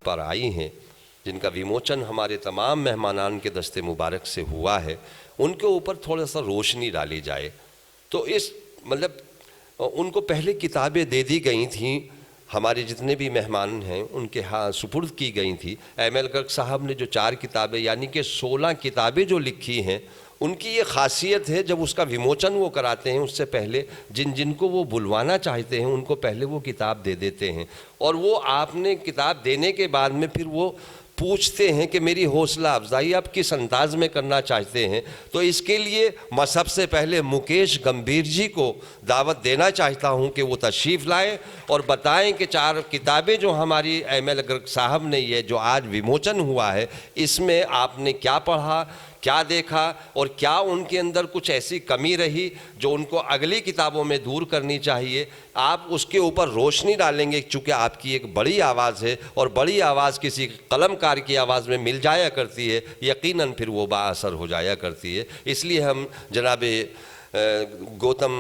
पर आई हैं, जिनका विमोचन हमारे तमाम मेहमानान के दस्ते मुबारक से हुआ है, उनके ऊपर थोड़ा सा रोशनी डाली जाए। तो इस मतलब उनको पहले किताबें दे दी गई थीं, हमारे जितने भी मेहमान हैं उनके हाँ सुपुर्द की गई थी। एम.एल. गर्ग साहब ने जो 4 किताबें यानी कि 16 किताबें जो लिखी हैं, उनकी ये खासियत है जब उसका विमोचन वो कराते हैं उससे पहले जिन जिनको वो बुलवाना चाहते हैं उनको पहले वो किताब दे देते हैं, और वो आपने किताब देने के बाद में फिर वो पूछते हैं कि मेरी हौसला अफजाई आप किस अंदाज में करना चाहते हैं। तो इसके लिए मैं सबसे पहले मुकेश गंभीर जी को दावत देना चाहता हूं कि वो तशरीफ़ लाएं और बताएं कि 4 किताबें जो हमारी एम.एल. गर्ग साहब ने ये जो आज विमोचन हुआ है, इसमें आपने क्या पढ़ा, क्या देखा, और क्या उनके अंदर कुछ ऐसी कमी रही जो उनको अगली किताबों में दूर करनी चाहिए। आप उसके ऊपर रोशनी डालेंगे, चूँकि आपकी एक बड़ी आवाज़ है और बड़ी आवाज़ किसी कलमकार की आवाज़ में मिल जाया करती है, यकीनन फिर वो बाअसर हो जाया करती है। इसलिए हम जनाब गौतम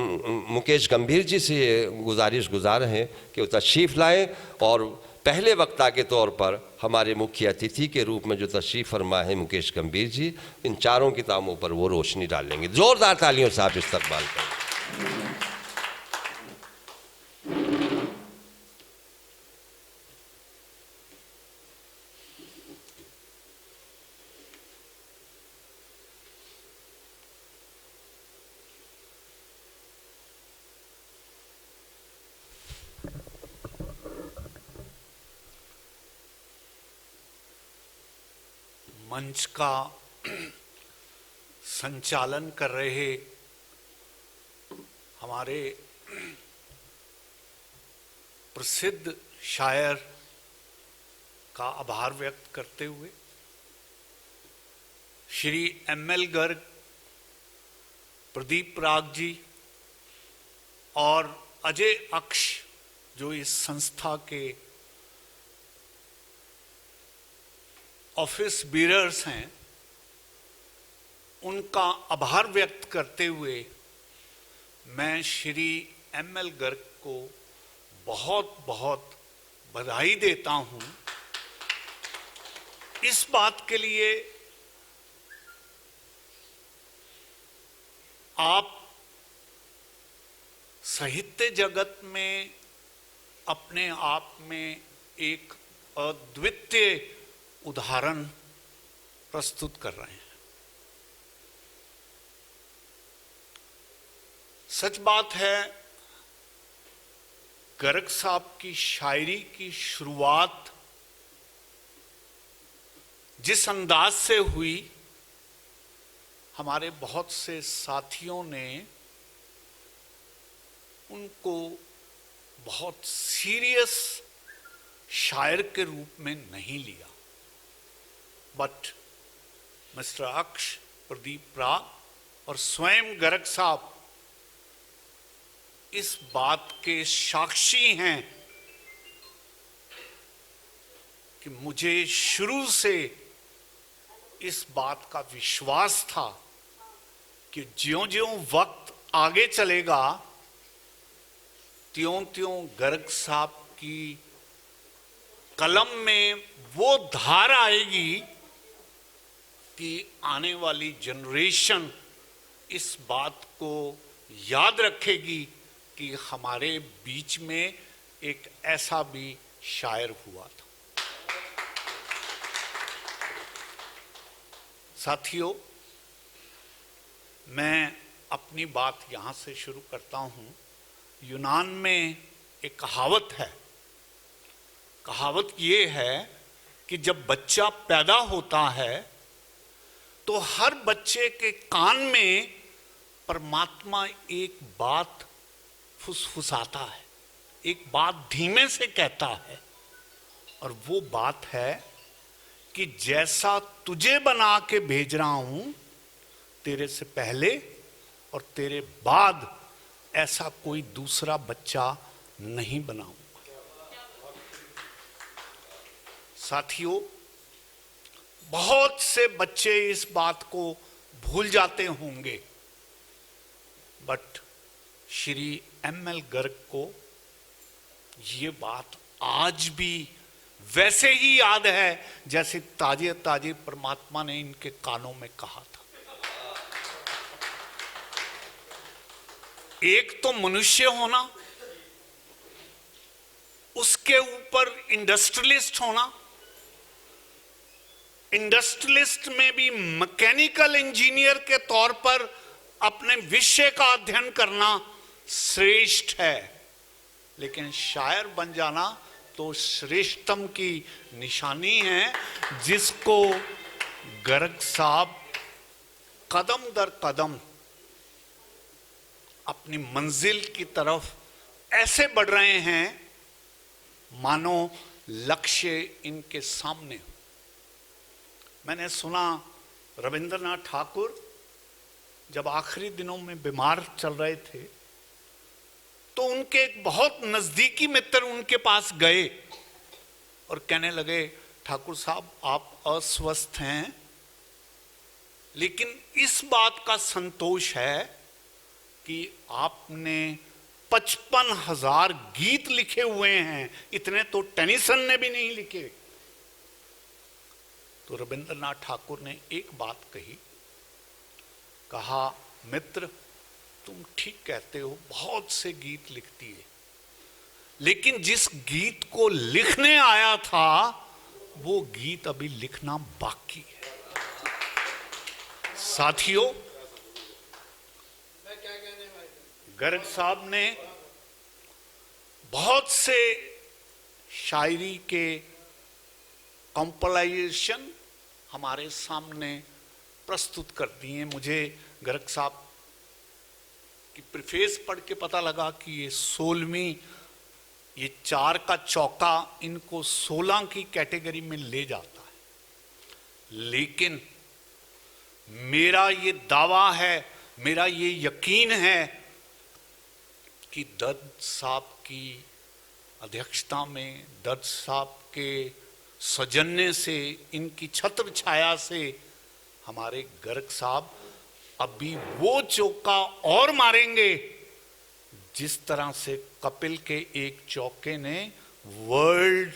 मुकेश गंभीर जी से गुजारिश गुजार हैं कि वो तशरीफ़ लाएँ और पहले वक्ता के तौर पर हमारे मुख्य अतिथि के रूप में जो तशरीफ़ फरमा है मुकेश गंभीर जी, इन 4 किताबों पर वो रोशनी डालेंगे। ज़ोरदार तालियों से आप इस्तकबाल करें। मंच का संचालन कर रहे हमारे प्रसिद्ध शायर का आभार व्यक्त करते हुए श्री एम.एल. गर्ग, प्रदीप राग जी और अजय अक्ष जो इस संस्था के ऑफिस बीरर्स हैं, उनका आभार व्यक्त करते हुए मैं श्री एम.एल. गर्ग को बहुत बहुत बधाई देता हूं इस बात के लिए आप साहित्य जगत में अपने आप में एक अद्वितीय उदाहरण प्रस्तुत कर रहे हैं। सच बात है, गर्ग साहब की शायरी की शुरुआत जिस अंदाज से हुई, हमारे बहुत से साथियों ने उनको बहुत सीरियस शायर के रूप में नहीं लिया। बट मिस्टर अक्ष, प्रदीप राग और स्वयं गर्ग साहब इस बात के साक्षी हैं कि मुझे शुरू से इस बात का विश्वास था कि ज्यों-ज्यों वक्त आगे चलेगा त्यों-त्यों गर्ग साहब की कलम में वो धार आएगी कि आने वाली जनरेशन इस बात को याद रखेगी कि हमारे बीच में एक ऐसा भी शायर हुआ था। साथियों, मैं अपनी बात यहाँ से शुरू करता हूँ। यूनान में एक कहावत है। कहावत ये है कि जब बच्चा पैदा होता है तो हर बच्चे के कान में परमात्मा एक बात फुसफुसाता है, एक बात धीमे से कहता है, और वो बात है कि जैसा तुझे बना के भेज रहा हूं तेरे से पहले और तेरे बाद ऐसा कोई दूसरा बच्चा नहीं बनाऊंगा। साथियों, बहुत से बच्चे इस बात को भूल जाते होंगे, बट श्री एम.एल. गर्ग को ये बात आज भी वैसे ही याद है जैसे ताजे ताजे परमात्मा ने इनके कानों में कहा था। एक तो मनुष्य होना, उसके ऊपर इंडस्ट्रियलिस्ट होना, इंडस्ट्रियलिस्ट में भी मैकेनिकल इंजीनियर के तौर पर अपने विषय का अध्ययन करना श्रेष्ठ है, लेकिन शायर बन जाना तो श्रेष्ठतम की निशानी है, जिसको गर्ग साहब कदम दर कदम अपनी मंजिल की तरफ ऐसे बढ़ रहे हैं मानो लक्ष्य इनके सामने। मैंने सुना रविंद्रनाथ ठाकुर जब आखिरी दिनों में बीमार चल रहे थे तो उनके एक बहुत नजदीकी मित्र उनके पास गए और कहने लगे, ठाकुर साहब आप अस्वस्थ हैं, लेकिन इस बात का संतोष है कि आपने 55,000 गीत लिखे हुए हैं, इतने तो टेनिसन ने भी नहीं लिखे। तो रविंद्रनाथ ठाकुर ने एक बात कही, कहा मित्र तुम ठीक कहते हो, बहुत से गीत लिखती है, लेकिन जिस गीत को लिखने आया था वो गीत अभी लिखना बाकी है। साथियों, गर्ग साहब ने बहुत से शायरी के कंपाइलेशन हमारे सामने प्रस्तुत कर दिए। मुझे गर्ग साहब की प्रीफेस पढ़ के पता लगा कि ये 16वीं, ये 4 का चौका इनको 16 की कैटेगरी में ले जाता है, लेकिन मेरा ये दावा है, मेरा ये यकीन है कि दर्द साहब की अध्यक्षता में, दर्द साहब के सौजन्य से, इनकी छत्र छाया से हमारे गर्ग साहब अभी वो चौका और मारेंगे जिस तरह से कपिल के एक चौके ने वर्ल्ड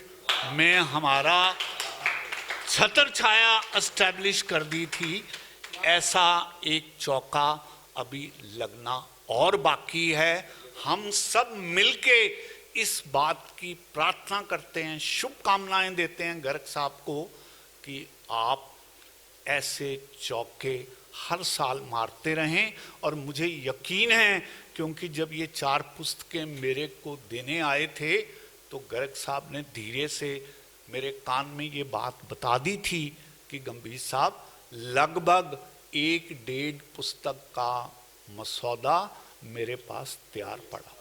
में हमारा छत्र छाया एस्टैब्लिश कर दी थी। ऐसा एक चौका अभी लगना और बाकी है। हम सब मिलके इस बात की प्रार्थना करते हैं, शुभकामनाएं देते हैं गर्ग साहब को कि आप ऐसे चौके हर साल मारते रहें। और मुझे यकीन है, क्योंकि जब ये 4 पुस्तकें मेरे को देने आए थे तो गर्ग साहब ने धीरे से मेरे कान में ये बात बता दी थी कि गंभीर साहब लगभग 1-1.5 पुस्तक का मसौदा मेरे पास तैयार पड़ा।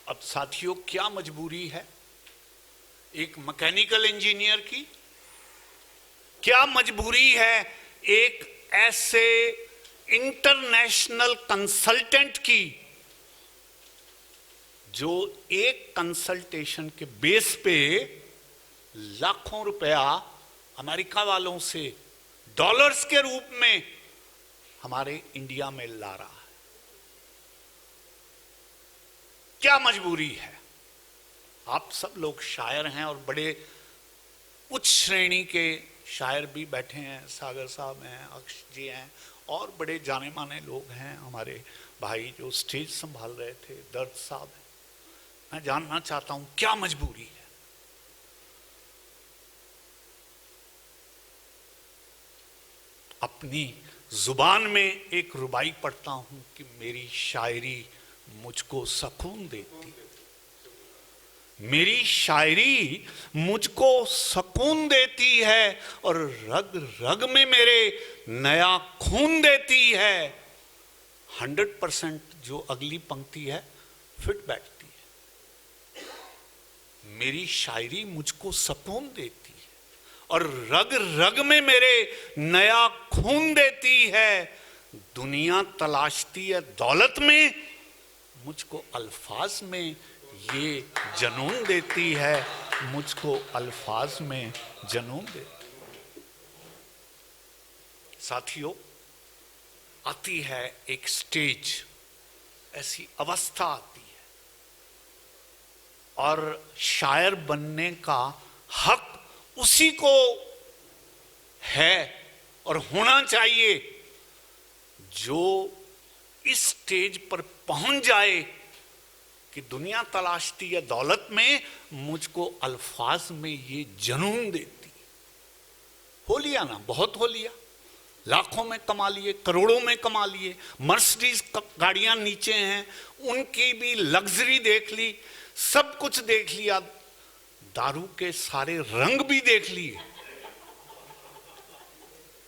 अब साथियों, क्या मजबूरी है एक मैकेनिकल इंजीनियर की, क्या मजबूरी है एक ऐसे इंटरनेशनल कंसल्टेंट की जो एक कंसल्टेशन के बेस पे लाखों रुपया अमेरिका वालों से डॉलर्स के रूप में हमारे इंडिया में ला रहा है। क्या मजबूरी है? आप सब लोग शायर हैं और बड़े उच्च श्रेणी के शायर भी बैठे हैं, सागर साहब हैं, अक्ष जी हैं और बड़े जाने माने लोग हैं। हमारे भाई जो स्टेज संभाल रहे थे, दर्द साहब हैं। मैं जानना चाहता हूं क्या मजबूरी है? अपनी जुबान में एक रुबाई पढ़ता हूं कि मेरी शायरी मुझको सुकून देती, मेरी शायरी मुझको सुकून देती है और रग रग में मेरे नया खून देती है। 100% जो अगली पंक्ति है फिट बैठती है। मेरी शायरी मुझको सुकून देती है और रग रग में मेरे नया खून देती है। दुनिया तलाशती है दौलत में, मुझको अल्फाज में ये जनून देती है, मुझको अल्फाज में जनून देती है। साथियों, आती है एक स्टेज, ऐसी अवस्था आती है और शायर बनने का हक उसी को है और होना चाहिए जो इस स्टेज पर पहुंच जाए कि दुनिया तलाशती है दौलत में, मुझको अल्फाज में ये जुनून देती। हो लिया ना, बहुत हो लिया, लाखों में कमा लिए, करोड़ों में कमा लिए, मर्सिडीज गाड़ियां नीचे हैं, उनकी भी लग्जरी देख ली, सब कुछ देख लिया, दारू के सारे रंग भी देख लिए।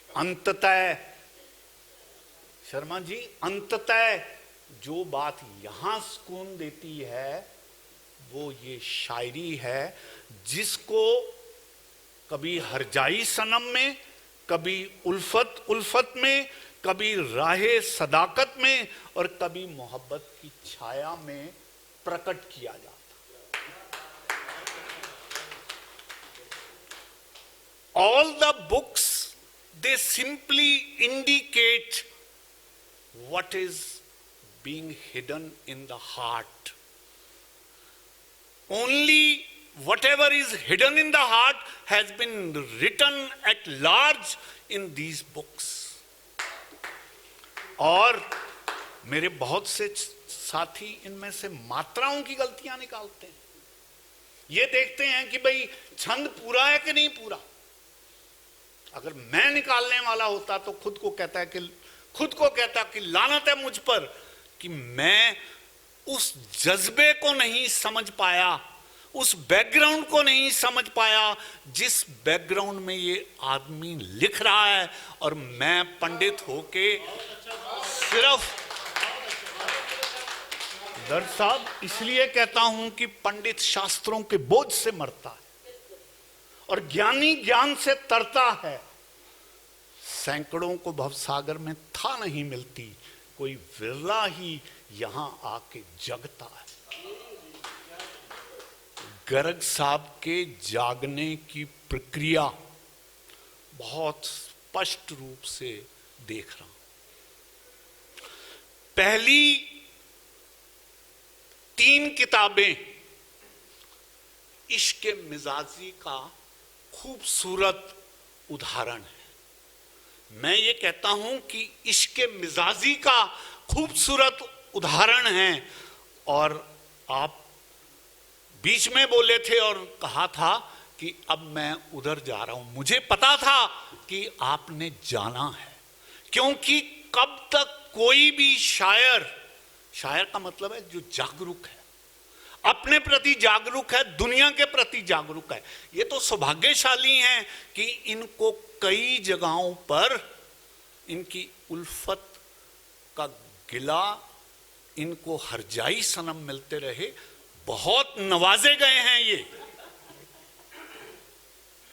अंततः शर्मा जी, अंततः जो बात यहां सुकून देती है वो ये शायरी है, जिसको कभी हरजाई सनम में, कभी उल्फत उल्फत में, कभी राहे सदाकत में और कभी मोहब्बत की छाया में प्रकट किया जाता। All the books, they simply indicate what is being hidden in the heart. Only whatever is hidden in the heart has been written at large in these books. और मेरे बहुत से साथी इनमें से मात्राओं की गलतियां निकालते हैं। ये देखते हैं कि भाई छंद पूरा है कि नहीं पूरा। अगर मैं निकालने वाला होता तो खुद को कहता कि लानत है मुझ पर कि मैं उस जज्बे को नहीं समझ पाया, उस बैकग्राउंड को नहीं समझ पाया जिस बैकग्राउंड में ये आदमी लिख रहा है, और मैं पंडित होके सिर्फ दर्द साहब इसलिए कहता हूं कि पंडित शास्त्रों के बोझ से मरता है और ज्ञानी ज्ञान से तरता है। सैकड़ों को भवसागर में था नहीं मिलती, कोई विरला ही यहां आके जगता है। गर्ग साहब के जागने की प्रक्रिया बहुत स्पष्ट रूप से देख रहा हूं। पहली 3 किताबें इश्क मिजाजी का खूबसूरत उदाहरण है। मैं ये कहता हूं कि इश्क मिजाजी का खूबसूरत उदाहरण है। और आप बीच में बोले थे और कहा था कि अब मैं उधर जा रहा हूं। मुझे पता था कि आपने जाना है, क्योंकि कब तक कोई भी शायर का मतलब है जो जागरूक है, अपने प्रति जागरूक है, दुनिया के प्रति जागरूक है। ये तो सौभाग्यशाली हैं कि इनको कई जगहों पर इनकी उल्फत का गिला, इनको हरजाई सनम मिलते रहे, बहुत नवाजे गए हैं ये,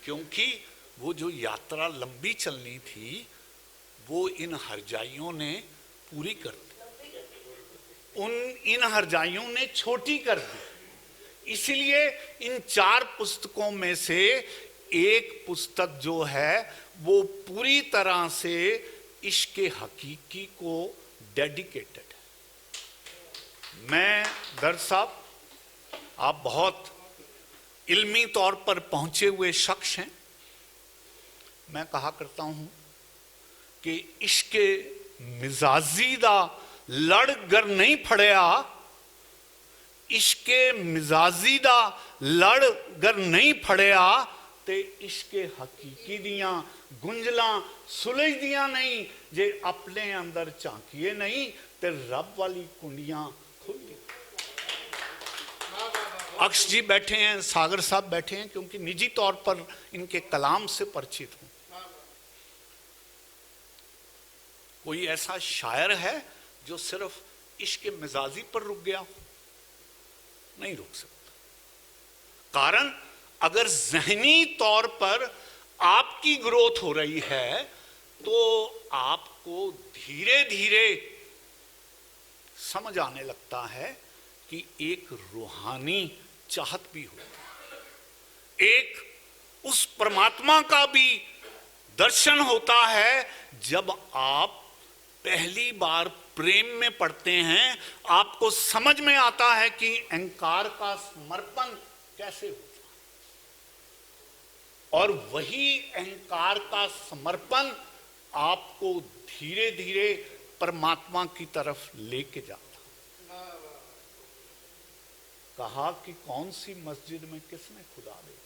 क्योंकि वो जो यात्रा लंबी चलनी थी वो इन हरजाइयों ने पूरी कर दी, इन हरजाइयों ने छोटी कर दी। इसलिए इन 4 पुस्तकों में से एक पुस्तक जो है वो पूरी तरह से इश्क हकीकी को डेडिकेटेड है। मैं दर्द साहब, आप बहुत इल्मी तौर पर पहुंचे हुए शख्स हैं। मैं कहा करता हूं कि इश्क मिजाजी दा लड़ गर नहीं फड़िया, इश्क मिजाजी दा लड़ गर नहीं फड़िया, ते इश्क हकीकी दियां गुंजलां सुलझदियां नहीं, जे अपने अंदर झांकीए नहीं ते रब वाली कुंडियां खुलदी। अक्ष जी बैठे हैं, सागर साहब बैठे हैं, क्योंकि निजी तौर पर इनके कलाम से परिचित हूं। कोई ऐसा शायर है जो सिर्फ इश्क मिजाजी पर रुक गया? नहीं रुक सकता। कारण अगर जहनी तौर पर आपकी ग्रोथ हो रही है तो आपको धीरे धीरे समझ आने लगता है कि एक रूहानी चाहत भी होती है, एक उस परमात्मा का भी दर्शन होता है जब आप पहली बार प्रेम में पड़ते हैं, आपको समझ में आता है कि अहंकार का समर्पण कैसे होता है। और वही अहंकार का समर्पण आपको धीरे धीरे परमात्मा की तरफ लेके जाता। कहा कि कौन सी मस्जिद में किसने खुदा देखा,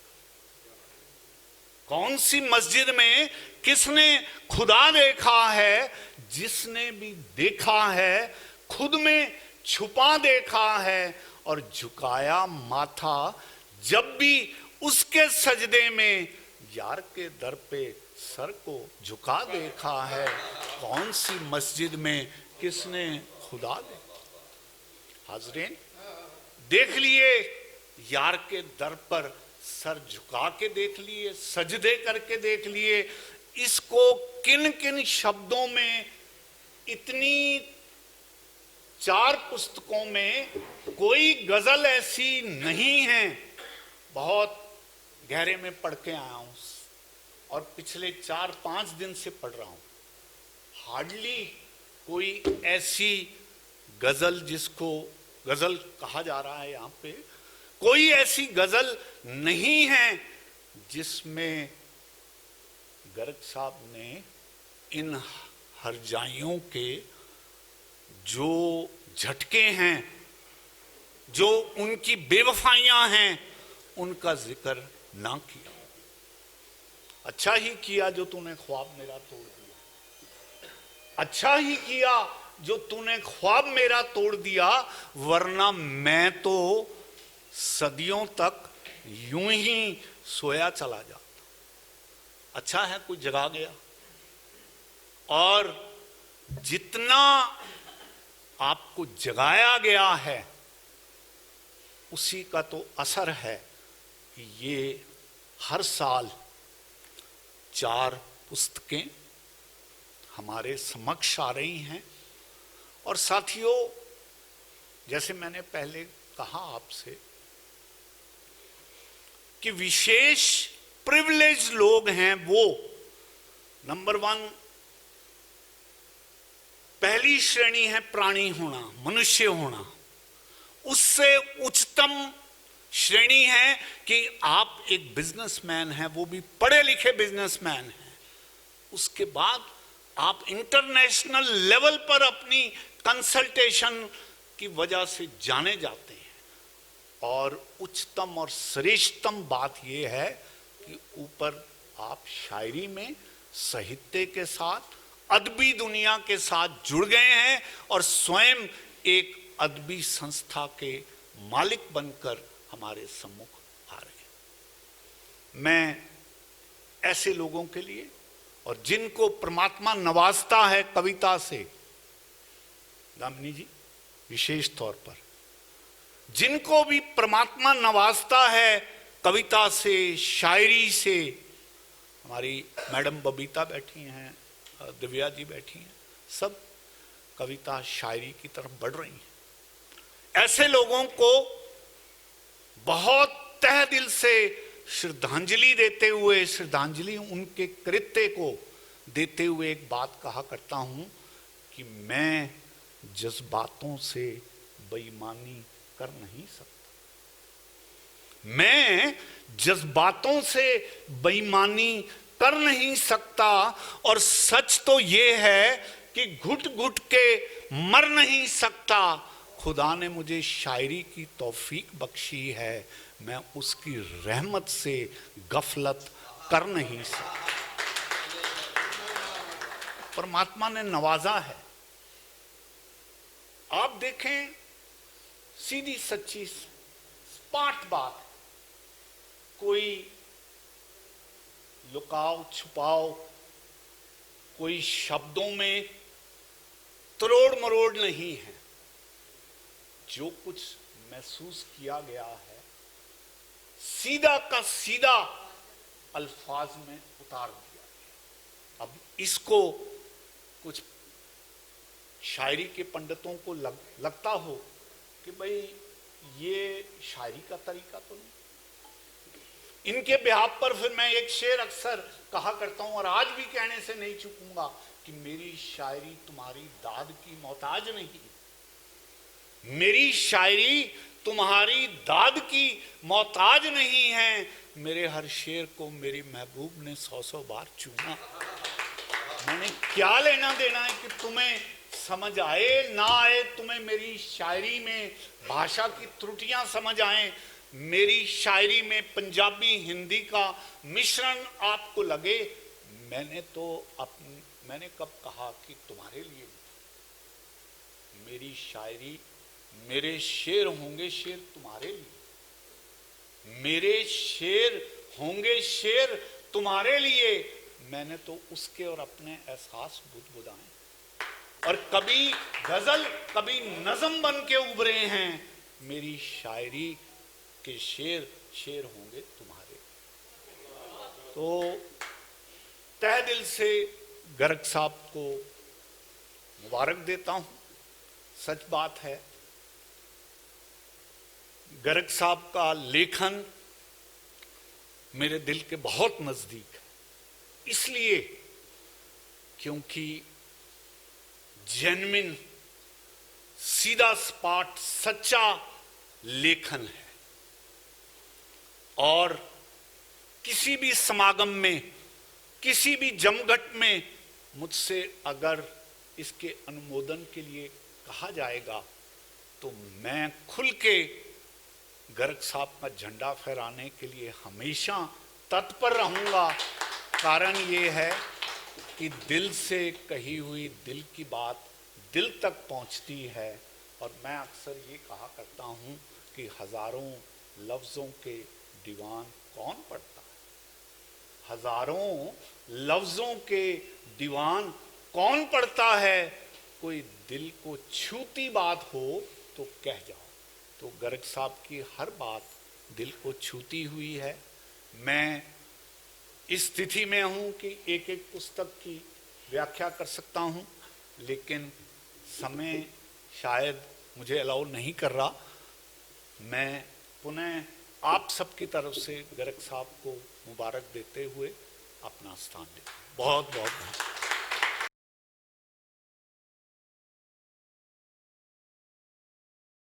कौन सी मस्जिद में किसने खुदा देखा है? जिसने भी देखा है खुद में छुपा देखा है और झुकाया माथा जब भी उसके सजदे में यार के दर पे सर को झुका देखा है। कौन सी मस्जिद में किसने खुदा देखा? हाज़रीन, देख लिए, यार के दर पर सर झुका के देख लिए, सजदे करके देख लिए। इसको किन किन शब्दों में, इतनी 4 पुस्तकों में कोई गजल ऐसी नहीं है। बहुत गहरे में पढ़ के आया हूं और पिछले 4-5 दिन से पढ़ रहा हूं। हार्डली कोई ऐसी गजल, जिसको गजल कहा जा रहा है यहां पे, कोई ऐसी गजल नहीं है जिसमें गर्ग साहब ने इन हरजाइयों के जो झटके हैं, जो उनकी बेवफाइयां हैं, उनका जिक्र ना किया। अच्छा ही किया जो तूने ख्वाब मेरा तोड़ दिया, अच्छा ही किया जो तूने ख्वाब मेरा तोड़ दिया, वरना मैं तो सदियों तक यूं ही सोया चला जाता। अच्छा है कोई जगा गया। और जितना आपको जगाया गया है उसी का तो असर है कि ये हर साल 4 पुस्तकें हमारे समक्ष आ रही हैं। और साथियों, जैसे मैंने पहले कहा आपसे कि विशेष प्रिविलेज लोग हैं वो, नंबर 1 पहली श्रेणी है प्राणी होना, मनुष्य होना। उससे उच्चतम श्रेणी है कि आप एक बिजनेसमैन हैं, वो भी पढ़े लिखे बिजनेसमैन हैं। उसके बाद आप इंटरनेशनल लेवल पर अपनी कंसल्टेशन की वजह से जाने जाते हैं। और उच्चतम और श्रेष्ठतम बात यह है कि ऊपर आप शायरी में साहित्य के साथ, अदबी दुनिया के साथ जुड़ गए हैं और स्वयं एक अदबी संस्था के मालिक बनकर हमारे सम्मुख आ रहे हैं। मैं ऐसे लोगों के लिए, और जिनको परमात्मा नवाजता है कविता से, दामिनी जी विशेष तौर पर, जिनको भी परमात्मा नवाजता है कविता से, शायरी से, हमारी मैडम बबीता बैठी हैं, दिव्या जी बैठी हैं, सब कविता शायरी की तरफ बढ़ रही हैं। ऐसे लोगों को बहुत तहे दिल से श्रद्धांजलि देते हुए, श्रद्धांजलि उनके कृत्य को देते हुए एक बात कहा करता हूं कि मैं जज्बातों से बेईमानी कर नहीं सकता। मैं जज्बातों से बेईमानी कर नहीं सकता। और सच तो ये है कि घुट घुट के मर नहीं सकता। खुदा ने मुझे शायरी की तौफीक बख्शी है, मैं उसकी रहमत से गफलत कर नहीं सकता। परमात्मा ने नवाजा है। आप देखें, सीधी सच्ची स्पाट बात, कोई लुकाव छुपाव, कोई शब्दों में तरोड़ मरोड़ नहीं है। जो कुछ महसूस किया गया है सीधा का सीधा अल्फाज में उतार दिया। अब इसको कुछ शायरी के पंडितों को लगता हो कि भाई ये शायरी का तरीका तो नहीं, इनके बिहाफ पर फिर मैं एक शेर अक्सर कहा करता हूं और आज भी कहने से नहीं चूकूंगा कि मेरी शायरी तुम्हारी दाद की मोहताज नहीं, मेरी शायरी तुम्हारी दाद की मोहताज नहीं है। मेरे हर शेर को मेरी महबूब ने 100 बार चूमा। मैंने क्या लेना देना है कि तुम्हें समझ आए ना आए, तुम्हें मेरी शायरी में भाषा की त्रुटियां समझ आए, मेरी शायरी में पंजाबी हिंदी का मिश्रण आपको लगे। मैंने कब कहा कि तुम्हारे लिए मेरी शायरी, मेरे शेर होंगे शेर तुम्हारे लिए, मेरे शेर होंगे शेर तुम्हारे लिए। मैंने तो उसके और अपने एहसास बुदबुदाए और कभी गजल कभी नज़म बन के उभरे हैं। मेरी शायरी के शेर शेर होंगे तुम्हारे। तो तहे दिल से गर्ग साहब को मुबारक देता हूं। सच बात है, गर्ग साहब का लेखन मेरे दिल के बहुत नजदीक है, इसलिए क्योंकि जेन्युइन, सीधा सपाट, सच्चा लेखन है। और किसी भी समागम में, किसी भी जमघट में मुझसे अगर इसके अनुमोदन के लिए कहा जाएगा तो मैं खुल के गर्ग साहब का झंडा फहराने के लिए हमेशा तत्पर रहूंगा। कारण ये है कि दिल से कही हुई दिल की बात दिल तक पहुंचती है। और मैं अक्सर ये कहा करता हूं कि हजारों लफ्जों के दीवान कौन पढ़ता है, हजारों लफ्जों के दीवान कौन पढ़ता है। कोई दिल को छूती बात हो तो कह जाओ। तो गर्ग साहब की हर बात दिल को छूती हुई है। मैं इस स्थिति में हूं कि एक एक पुस्तक की व्याख्या कर सकता हूं, लेकिन समय शायद मुझे अलाउ नहीं कर रहा। मैं पुनः आप सबकी तरफ से गर्ग साहब को मुबारक देते हुए अपना स्थान लेता हूं। बहुत बहुत धन्यवाद।